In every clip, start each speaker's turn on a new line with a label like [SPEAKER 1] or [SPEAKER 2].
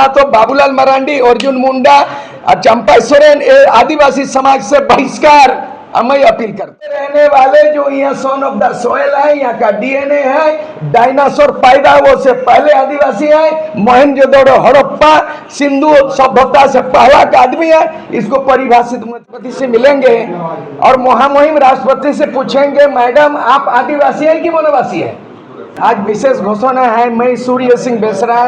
[SPEAKER 1] तो बाबूलाल मरांडी, अर्जुन मुंडा और चंपा सोरेन आदिवासी समाज से बहिष्कार मैं अपील करते रहने वाले जो यहाँ सन ऑफ द सोयल है, यहाँ का डीएनए है, डायनासोर पैदा वो से पहले आदिवासी है, मोहनजोदड़ो हड़प्पा सिंधु सभ्यता से पहला का आदमी है। इसको परिभाषित राष्ट्रपति से मिलेंगे और महामहिम राष्ट्रपति से पूछेंगे, मैडम आप आदिवासी हैं कि वनवासी हैं? आज विशेष घोषणा है। मैं सूर्य सिंह बेसरा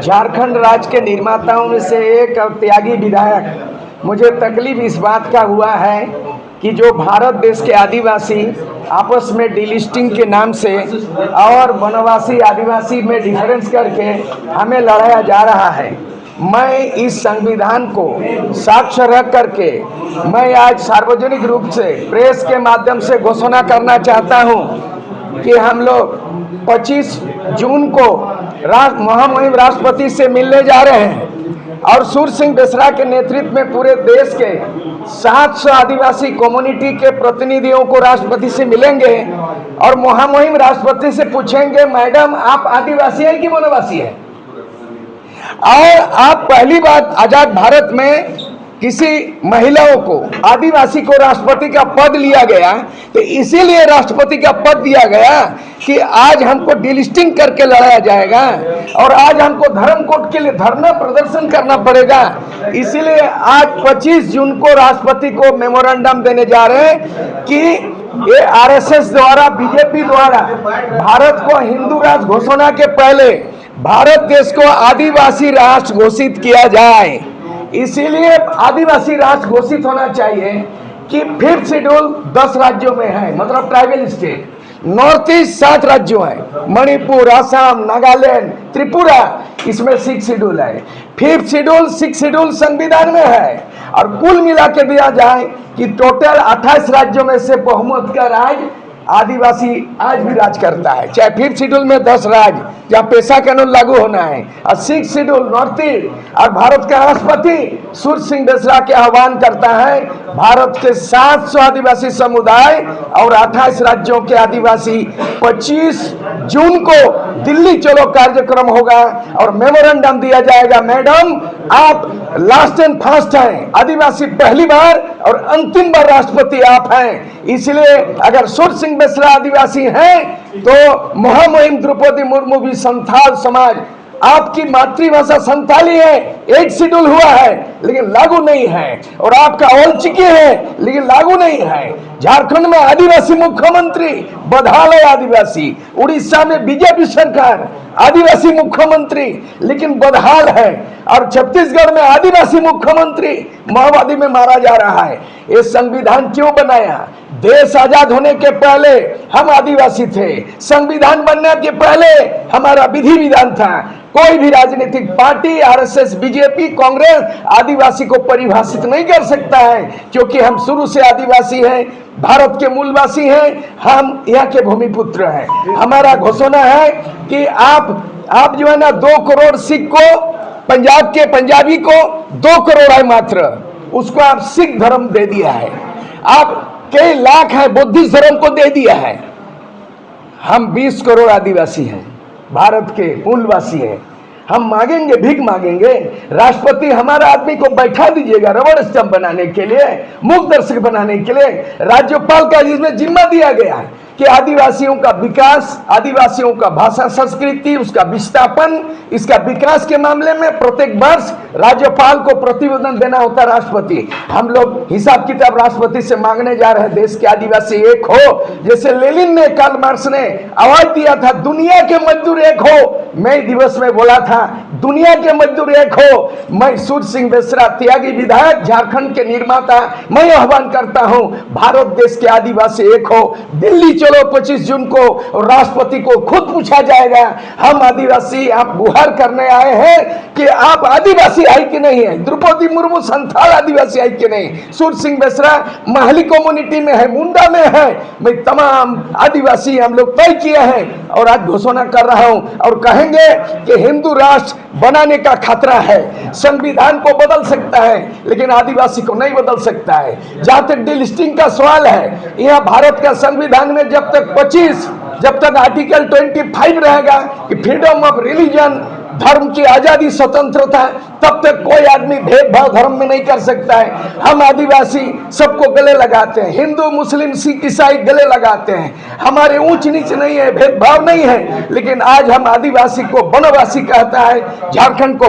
[SPEAKER 1] झारखंड राज्य के निर्माताओं में से एक और त्यागी विधायक। मुझे तकलीफ इस बात का हुआ है कि जो भारत देश के आदिवासी आपस में डिलिस्टिंग के नाम से और वनवासी आदिवासी में डिफरेंस करके हमें लड़ाया जा रहा है। मैं इस संविधान को साक्ष्य रख करके मैं आज सार्वजनिक रूप से प्रेस के माध्यम से घोषणा करना चाहता हूं कि हम लोग 25 जून को महामहिम राष्ट्रपति से मिलने जा रहे हैं और सूर्य सिंह बेसरा के नेतृत्व में पूरे देश के 700 आदिवासी कम्युनिटी के प्रतिनिधियों को राष्ट्रपति से मिलेंगे और महामहिम राष्ट्रपति से पूछेंगे, मैडम आप आदिवासी हैं कि वनवासी हैं? और आप पहली बार आजाद भारत में किसी महिलाओं को आदिवासी को राष्ट्रपति का पद लिया गया, तो इसीलिए राष्ट्रपति का पद दिया गया कि आज हमको डिलिस्टिंग करके लड़ाया जाएगा और आज हमको धर्म कोड के लिए धरना प्रदर्शन करना पड़ेगा। इसीलिए आज 25 जून को राष्ट्रपति को मेमोरेंडम देने जा रहे हैं कि ये आरएसएस द्वारा, बीजेपी द्वारा भारत को हिंदू राष्ट्र घोषणा के पहले भारत देश को आदिवासी राष्ट्र घोषित किया जाए। इसीलिए आदिवासी राष्ट्र घोषित होना चाहिए कि 5th शेड्यूल 10 राज्यों में है, मतलब ट्राइबल स्टेट। नॉर्थ ईस्ट 7 राज्यों है, मणिपुर, असम, नागालैंड, त्रिपुरा, इसमें 6 शेड्यूल है। 5th शेड्यूल 6 शेड्यूल संविधान में है और कुल मिला के दिया जाए कि टोटल 28 राज्यों में से बहुमत का राज आदिवासी आज भी राज करता है। चाहे 5th शेड्यूल में 10 राज्य जहाँ पेशा कानून लागू होना है और 6th शेड्यूल नॉर्थ ईस्ट। और भारत का राष्ट्रपति सूर्य सिंह बेसरा के आह्वान करता है भारत के 700 आदिवासी समुदाय और 28 राज्यों के आदिवासी 25 जून को दिल्ली चलो कार्यक्रम होगा और मेमोरेंडम दिया जाएगा, मैडम आप लास्ट एंड फास्ट हैं, आदिवासी पहली बार और अंतिम बार राष्ट्रपति आप हैं। इसलिए अगर सूर्य सिंह बेसरा आदिवासी हैं तो महामहिम द्रौपदी मुर्मू भी संथाल समाज, आपकी मातृभाषा संथाली है, 8 शेड्यूल हुआ है लेकिन लागू नहीं है और आपका औलचिकी है लेकिन लागू नहीं है। झारखंड में आदिवासी मुख्यमंत्री, बदहाल है आदिवासी। उड़ीसा में बीजेपी सरकार आदिवासी मुख्यमंत्री लेकिन बदहाल है और छत्तीसगढ़ में आदिवासी मुख्यमंत्री माओवादी में मारा जा रहा है। ये संविधान क्यों बनाया? देश आजाद होने के पहले हम आदिवासी थे, संविधान बनने के पहले हमारा विधि विधान था। कोई भी राजनीतिक पार्टी, आरएसएस, बीजेपी, कांग्रेस आदिवासी को परिभाषित नहीं कर सकता है क्योंकि हम शुरू से आदिवासी हैं, भारत के मूलवासी हैं, हम यहाँ के भूमिपुत्र हैं। हमारा घोषणा है कि आप जो है ना 2 करोड़ सिख को, पंजाब के पंजाबी को 2 करोड़ है मात्र, उसको आप सिख धर्म दे दिया है। आप कई लाख है बुद्धिस्ट धर्म को दे दिया है। हम 20 करोड़ आदिवासी हैं, भारत के मूलवासी हैं। हम मांगेंगे, भीख मांगेंगे, राष्ट्रपति हमारा आदमी को बैठा दीजिएगा रबड़ स्टंप बनाने के लिए, मुख दर्शक बनाने के लिए। राज्यपाल का इसमें जिम्मा दिया गया है कि आदिवासियों का विकास, आदिवासियों का भाषा संस्कृति, उसका विस्थापन, इसका विकास के मामले में प्रत्येक वर्ष राज्यपाल को प्रतिवेदन देना होता है राष्ट्रपति। हम लोग हिसाब किताब राष्ट्रपति से मांगने जा रहे हैं, देश के आदिवासी एक हो। जैसे लेनिन ने, कार्ल मार्क्स ने आवाज दिया था दुनिया के मजदूर एक हो, मई दिवस में बोला था दुनिया के मजदूर एक हो। मैं सूर्य सिंह बेसरा त्यागी विधायक, झारखंड के निर्माता, मैं आह्वान करता हूं भारत देश के आदिवासी एक हो। दिल्ली चलो 25 जून को राष्ट्रपति को खुद पूछा जाएगा, हम आदिवासी आप गुहार करने आए हैं कि आप आदिवासी है कि नहीं है। द्रौपदी मुर्मू संथाल आदिवासी है कि नहीं। सूर्य सिंह बेसरा महली कम्युनिटी में है, मुंडा में है। मैं तमाम आदिवासी हम लोग तय किए हैं और आज घोषणा कर रहा हूं और कहेंगे कि हिंदू राष्ट्र बनाने का खतरा है। संविधान को बदल सकता है लेकिन आदिवासी को नहीं बदल सकता है। जहां तक डिलिस्टिंग का सवाल है, यहां भारत का संविधान में जब तक आर्टिकल 25 रहेगा कि फ्रीडम ऑफ रिलीजन, धर्म की आजादी स्वतंत्रता, तब तक कोई आदमी भेदभाव धर्म में नहीं कर सकता है। हम आदिवासी सबको गले लगाते हैं, हिंदू मुस्लिम सिख ईसाई गले लगाते हैं, हमारे ऊंच नीच नहीं है, भेदभाव नहीं है। लेकिन आज हम आदिवासी को वनवासी कहता है, झारखंड को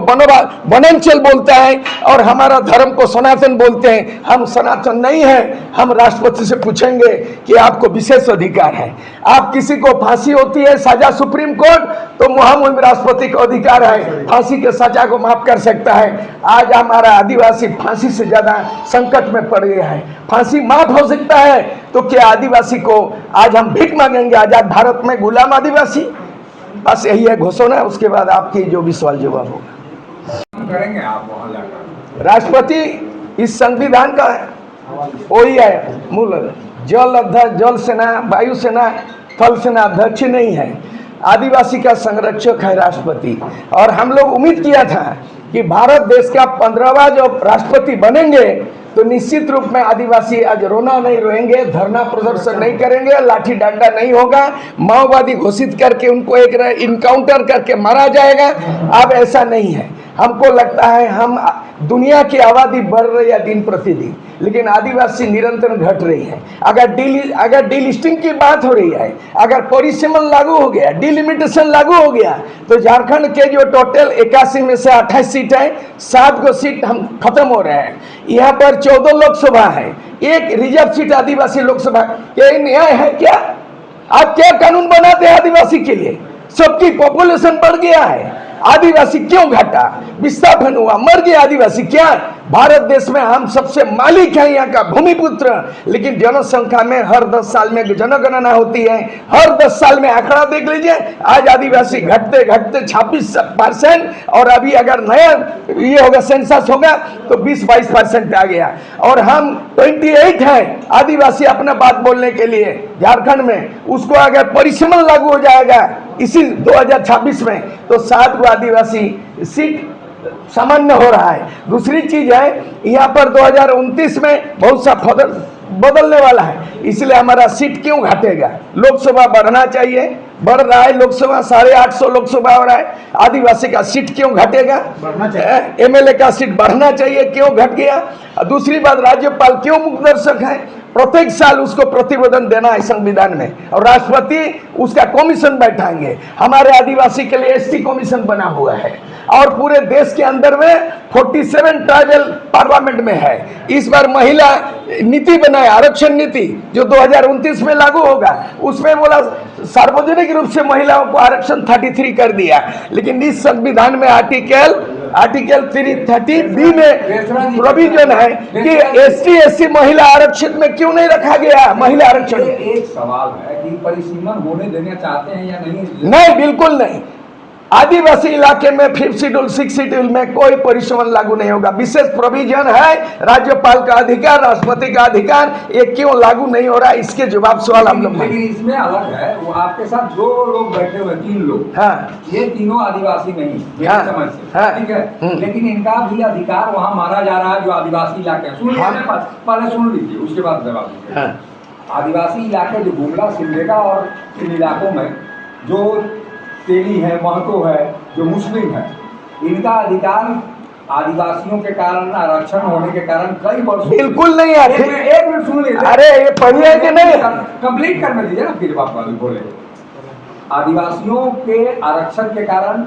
[SPEAKER 1] वनांचल बोलता है, और हमारा धर्म को सनातन बोलते हैं। हम सनातन नहीं है। हम राष्ट्रपति से पूछेंगे कि आपको विशेष अधिकार है, आप किसी को फांसी होती है सजा सुप्रीम कोर्ट, तो मुहिम राष्ट्रपति को अधिकार है, फांसी के सजा को माफ कर सकता है। आज हमारा आदिवासी फांसी से ज्यादा संकट में पड़ गया है। फांसी माफ हो सकता है तो क्या आदिवासी को आज हम भीख मांगेंगे आजाद भारत में, गुलाम आदिवासी? बस यही है घोषणा। उसके बाद आपकी जो भी सवाल जवाब होगा
[SPEAKER 2] करेंगे आप वहां जाकर।
[SPEAKER 1] राष्ट्रपति इस संविधान का वही है मूल, जल अध्यक्ष, जल सेना, वायु सेना, थल सेना अध्यक्ष नहीं है, आदिवासी का संरक्षक है राष्ट्रपति। और हम लोग उम्मीद किया था कि भारत देश का 15वां जो राष्ट्रपति बनेंगे तो निश्चित रूप में आदिवासी आज रोना नहीं रोएंगे, धरना प्रदर्शन नहीं करेंगे, लाठी डंडा नहीं होगा, माओवादी घोषित करके उनको एक इनकाउंटर करके मारा जाएगा। अब ऐसा नहीं है। हमको लगता है हम दुनिया की आबादी बढ़ रही है दिन प्रतिदिन, लेकिन आदिवासी निरंतर घट रही है। अगर डीलिस्टिंग की बात हो रही है, अगर परिसीमन लागू हो गया, डिलिमिटेशन लागू हो गया, तो झारखंड के जो टोटल 81 में से 28 सीट है, 7 को सीट हम खत्म हो रहे हैं। यहाँ पर 14 लोकसभा है, 1 रिजर्व सीट आदिवासी लोकसभा। ये न्याय है क्या? आप क्या कानून बनाते हैं आदिवासी के लिए? सबकी पॉपुलेशन बढ़ गया है, आदिवासी क्यों घटा? विस्थापन हुआ, मर गया आदिवासी। क्या भारत देश में हम सबसे मालिक हैं, यहाँ का भूमिपुत्र, लेकिन जनसंख्या में हर 10 साल में जनगणना होती है, हर 10 साल में आंकड़ा देख लीजिए। आज आदिवासी घटते घटते 26%, और अभी अगर नया ये होगा सेंसस होगा तो 20-22% आ गया, और हम 28 हैं आदिवासी अपना बात बोलने के लिए झारखंड में। उसको अगर परिसीमन लागू हो जाएगा इसी 2026 में, तो 7 को आदिवासी सीट सामान्य हो रहा है। दूसरी चीज है, यहाँ पर 2029 में बहुत सा बदलने वाला है, इसलिए हमारा सीट क्यों घटेगा? लोकसभा बढ़ना चाहिए, बढ़ रहा है लोकसभा, 850 लोकसभा हो रहा है, आदिवासी का सीट क्यों घटेगा? बढ़ना चाहिए। एमएलए का सीट बढ़ना चाहिए, क्यों घट गया? दूसरी बात, राज्यपाल क्यों मुखदर्शक है? प्रत्येक साल उसको प्रतिवेदन देना है संविधान में, और राष्ट्रपति उसका कमीशन बैठाएंगे। हमारे आदिवासी के लिए एसटी कमीशन बना हुआ है, और पूरे देश के अंदर में 47 ट्राइबल पार्लियामेंट में है। इस बार महिला नीति बनाए, आरक्षण नीति जो 2029 में लागू होगा, उसमें बोला सार्वजनिक रूप से महिलाओं को आरक्षण 33 कर दिया। लेकिन इस संविधान में आर्टिकल 330B में प्रोविजन है कि ST/SC महिला आरक्षण में क्यों नहीं रखा गया? महिला आरक्षण
[SPEAKER 2] एक सवाल है कि परिसीमन होने देना चाहते हैं या नहीं?
[SPEAKER 1] नहीं, बिल्कुल नहीं। आदिवासी इलाके में 5th शेड्यूल 6th शेड्यूल में कोई परिसीमन लागू नहीं होगा। विशेष प्रोविजन है, राज्यपाल का अधिकार, राष्ट्रपति का अधिकार, ये क्यों लागू नहीं हो रहा है? इसके जवाब सवाल हम लोग।
[SPEAKER 2] लेकिन इसमें अलग है, वो आपके साथ जो लोग बैठे हुए 3 लोग, हाँ, ये तीनों आदिवासी नहीं, मेरी समझ से, हाँ, ठीक है, लेकिन इनका भी अधिकार वहाँ मारा जा रहा है जो आदिवासी इलाके। सुन लीजिए, पहले सुन लीजिए, उसके बाद जवाब दीजिए। आदिवासी इलाके जो गुमला, सिमडेगा और इन इलाकों में जो तेली है, महतो है, जो मुस्लिम है, इनका अधिकार आदिवासियों के कारण, आरक्षण होने के कारण कई वर्षों
[SPEAKER 1] बिल्कुल नहीं है।
[SPEAKER 2] एक मिनट सुन लीजिए।
[SPEAKER 1] अरे ये पढ़िए कि नहीं?
[SPEAKER 2] कंप्लीट करने दीजिए ना, फिर आप बोले। आदिवासियों के आरक्षण के कारण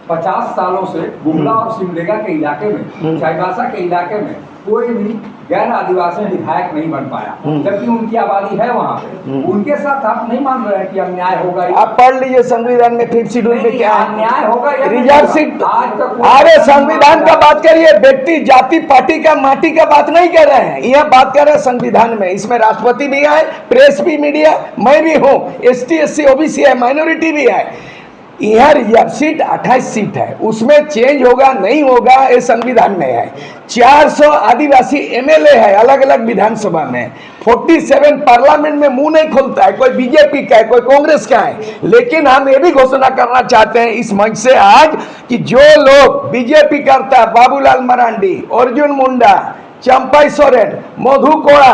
[SPEAKER 2] 50 सालों से गुमला और सिमडेगा के इलाके में, चाईबासा के इलाके में कोई भी गैर आदिवासी विधायक नहीं बन पाया, जबकि उनकी आबादी है वहाँ पे। उनके साथ आप नहीं मान रहे हैं कि अन्याय होगा? आप
[SPEAKER 1] पढ़ लीजिए संविधान में 5th शेड्यूल में क्या है,
[SPEAKER 2] अन्याय होगा या
[SPEAKER 1] रिजर्व सीट। अरे संविधान का बात करिए, व्यक्ति, जाति, पार्टी का, माटी का बात नहीं कर रहे हैं, यह बात कर रहे हैं संविधान में। इसमें राष्ट्रपति भी है, प्रेस भी, मीडिया, मैं भी हूँ, ST/SC OBC है, माइनॉरिटी भी है। यह रिजर्व सीट 28 सीट है, उसमें चेंज होगा नहीं होगा ये संविधान में है। 400 आदिवासी MLA है अलग अलग विधानसभा में, 47 पार्लियामेंट में मुंह नहीं खोलता है, कोई बीजेपी का है, कोई कांग्रेस का है। लेकिन हम ये भी घोषणा करना चाहते हैं इस मंच से आज कि जो लोग बीजेपी करता है, बाबूलाल मरांडी, अर्जुन मुंडा, चंपाई सोरेन, मधु कोड़ा,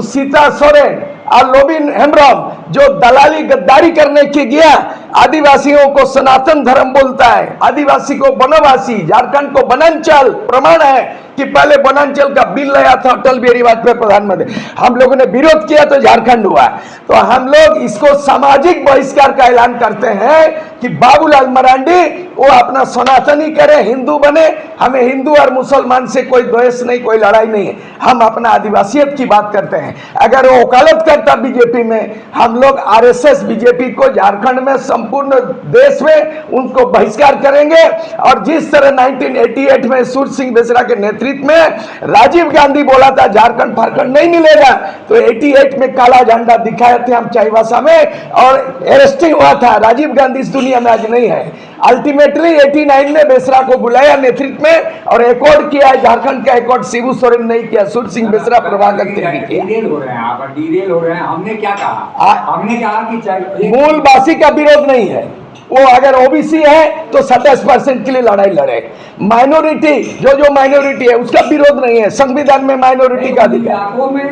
[SPEAKER 1] सीता सोरेन और लोबिन हेम्ब्रम, जो दलाली गद्दारी करने के गया, आदिवासियों को सनातन धर्म बोलता है, आदिवासी को वनवासी, झारखंड को वनांचल। प्रमाण है कि पहले वनांचल का बिल लाया था अटल बिहारी वाजपेयी प्रधानमंत्री, हम लोगों ने विरोध किया तो झारखंड हुआ। तो हम लोग इसको सामाजिक बहिष्कार का ऐलान करते हैं कि बाबूलाल मरांडी वो अपना सनातनी करे, हिंदू बने। हमें हिंदू और मुसलमान से कोई द्वेष नहीं, कोई लड़ाई नहीं है, हम अपना आदिवासियत की बात करते हैं। अगर वो वकालत करता बीजेपी में, हम लोग आरएसएस बीजेपी को झारखंड में, संपूर्ण देश में उनको बहिष्कार करेंगे। और जिस तरह 1988 में सूरज सिंह बेसरा के नेतृत्व में राजीव गांधी बोला था झारखंड फारखंड नहीं मिलेगा, तो 88 में काला झंडा दिखाए थे हम चाईबासा में और अरेस्टिंग हुआ था। राजीव गांधी इस दुनिया में आज नहीं है। अल्टीमेटली 89 में बेसरा को बुलाया नेतृत्व में और एकॉर्ड किया है, झारखंड का एकॉर्ड शिबू सोरेन नहीं किया, सूरज सिंह बेसरा प्रभाकर तिवारी किया।
[SPEAKER 2] डीरेल हो रहे हैं आप, डीरेल हो रहे हैं। हमने क्या कहा? हमने कहा कि
[SPEAKER 1] मूलवासी का विरोध नहीं है, वो अगर ओबीसी है तो 27% के लिए लड़ाई लड़े। माइनॉरिटी जो माइनॉरिटी है उसका विरोध नहीं है, संविधान में माइनॉरिटी का अधिकार।
[SPEAKER 2] इलाकों में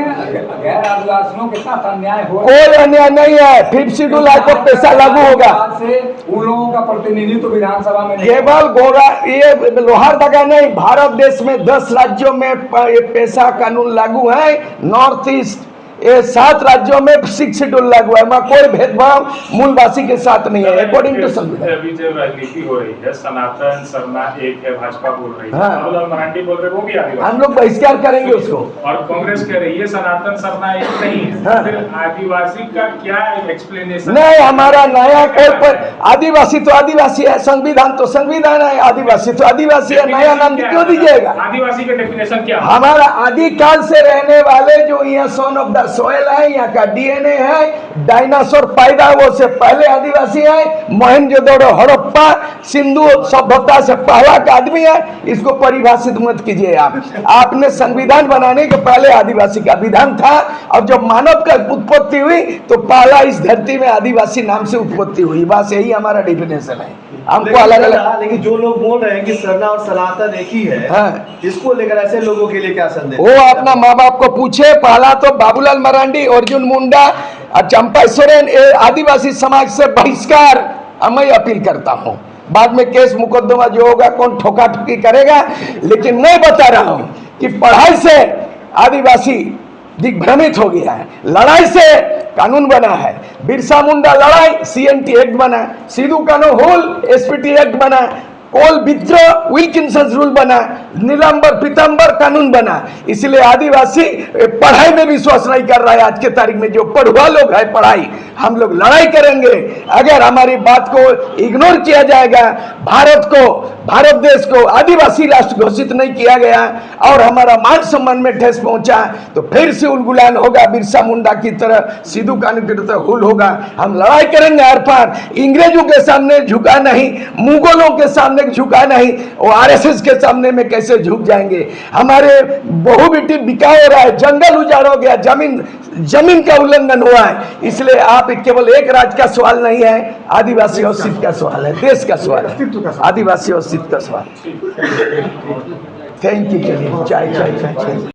[SPEAKER 2] गैर आदिवासियों के साथ अन्याय हो,
[SPEAKER 1] कोई अन्याय नहीं है। 5th शेड्यूल एक्ट ऑफ पैसा लागू होगा,
[SPEAKER 2] उन लोगों का प्रतिनिधित्व तो विधानसभा में
[SPEAKER 1] केवल गोरा ये लोहारदगा नहीं, भारत देश में 10 राज्यों में पैसा कानून लागू है। नॉर्थ ईस्ट ये 7 राज्यों में 6 शेड्यूल लागू है। वहाँ कोई भेदभाव मूलवासी के साथ नहीं है, अकॉर्डिंग टू संविधान।
[SPEAKER 3] अभी जो राजनीति हो रही है, सनातन सरना एक है, भाजपा बोल रही है,
[SPEAKER 1] हाँ।
[SPEAKER 3] बाबूलाल मरांडी बोल रहे वो भी आदिवासी,
[SPEAKER 1] हम लोग बहिष्कार करेंगे उसको।
[SPEAKER 3] और कांग्रेस कह रही है सनातन सरना एक नहीं है।
[SPEAKER 1] हाँ।
[SPEAKER 3] फिर आदिवासी का क्या एक्सप्लेनेशन?
[SPEAKER 1] नहीं, हमारा नया कोई पर आदिवासी तो आदिवासी है, संविधान तो संविधान है, आदिवासी तो आदिवासी है, नया नाम क्यों दीजिएगा?
[SPEAKER 3] आदिवासी का डेफिनेशन क्या?
[SPEAKER 1] हमारा आदिकाल से रहने वाले जो यहाँ सन ऑफ द सोयल है, यहाँ का डीएनए है, डायनासोर पैदा वो से पहले आदिवासी है, मोहनजोदड़ो हड़प्पा सिंधु सभ्यता से पहला का आदमी है। इसको परिभाषित मत कीजिए आप। आपने संविधान बनाने के पहले आदिवासी का विधान था, और जब मानव का उत्पत्ति हुई तो पहला इस धरती में आदिवासी नाम से उत्पत्ति हुई। बस यही हमारा डिफिनेशन है। हमको अलग अलग,
[SPEAKER 4] लेकिन जो लोग बोल रहे हैं कि सरना और सनातन एक ही है,
[SPEAKER 1] हाँ।
[SPEAKER 4] इसको लेकर ऐसे लोगों के लिए क्या संदेश?
[SPEAKER 1] वो अपना माँ बाप को पूछे। पहला तो बाबूलाल मरांडी, अर्जुन मुंडा और चंपा सोरेन आदिवासी समाज से बहिष्कार मैं अपील करता हूँ। बाद में केस मुकदमा जो होगा कौन ठोका ठोकी करेगा, लेकिन मैं बता रहा हूँ कि पढ़ाई से आदिवासी दिग्भ्रमित हो गया है। लड़ाई से कानून बना है, बिरसा मुंडा लड़ाई सीएनटी एक्ट बना, सिद्धू कानून होल एसपीटी एक्ट बना, कोल विद्रोह विल्किंसन रूल बना, नीलांबर पीतांबर कानून बना। इसलिए आदिवासी पढ़ाई में विश्वास नहीं कर रहा है। आज के तारीख में जो पढ़ुआ लोग है पढ़ाई, हम लोग लड़ाई करेंगे। अगर हमारी बात को इग्नोर किया जाएगा, भारत देश को आदिवासी राष्ट्र घोषित नहीं किया गया और हमारा मान सम्मान में ठेस पहुंचा, तो फिर से उलगुलान होगा, बिरसा मुंडा की तरह, सिद्धू कानून की तरह हुल होगा। हम लड़ाई करेंगे हर पार। इंग्रेजों के सामने झुका नहीं, मुगलों के सामने झुका नहीं, और आरएसएस के सामने में कैसे झुक जाएंगे? हमारे बहु बेटी बिका हो रहा है, जंगल उजाड़ हो गया, जमीन का उल्लंघन हुआ है। इसलिए आप केवल एक राज्य का सवाल नहीं है, आदिवासी अस्तित्व का सवाल है, देश का सवाल है, आदिवासी अस्तित्व का सवाल। Thank you. चलिए चाय।